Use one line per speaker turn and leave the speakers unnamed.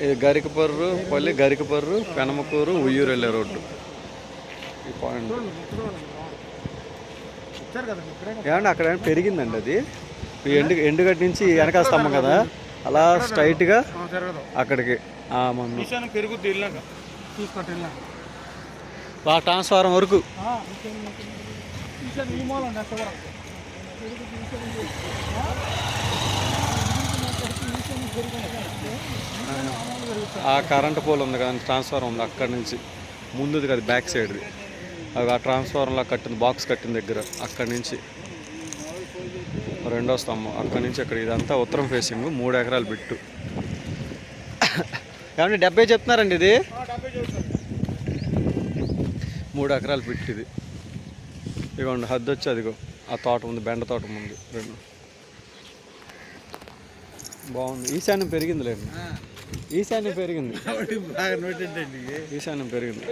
ఇది గరికపర్రు పల్లి, గరికపర్రు, పెనమకూరు, ఉయ్యూరు వెళ్ళే రోడ్డు. ఈ పాయింట్ ఏమంటే అక్కడ పెరిగిందండి అది. ఎండుగడ్డి నుంచి వెనకాల స్తంభం కదా, అలా స్ట్రైట్గా అక్కడికి పెరుగుద్ది ట్రాన్స్ఫారం వరకు. ఆ కరెంట్ పోల్ ఉంది కదా, ట్రాన్స్ఫారం ఉంది అక్కడి నుంచి ముందుది కదా, బ్యాక్ సైడ్ది. అది ఆ ట్రాన్స్ఫారంలా కట్టింది, బాక్స్ కట్టిన దగ్గర అక్కడి నుంచి రెండో స్తంభం, అక్కడి నుంచి అక్కడ. ఇదంతా ఉత్తరం ఫేసింగ్, 3 ఎకరాలు బిట్టు. ఏమంటే 70 చెప్తున్నారండి ఇది. 3 ఎకరాలు బిట్టు ఇది. ఇదిగోండి హద్దు వచ్చి అదిగో ఆ తోట ఉంది, బెండ తోట ముందు 2. బాగుంది. ఈశాన్యం పెరిగిందిలేండి, ఈశాన్యం పెరిగింది, ఈశాన్యం పెరిగింది.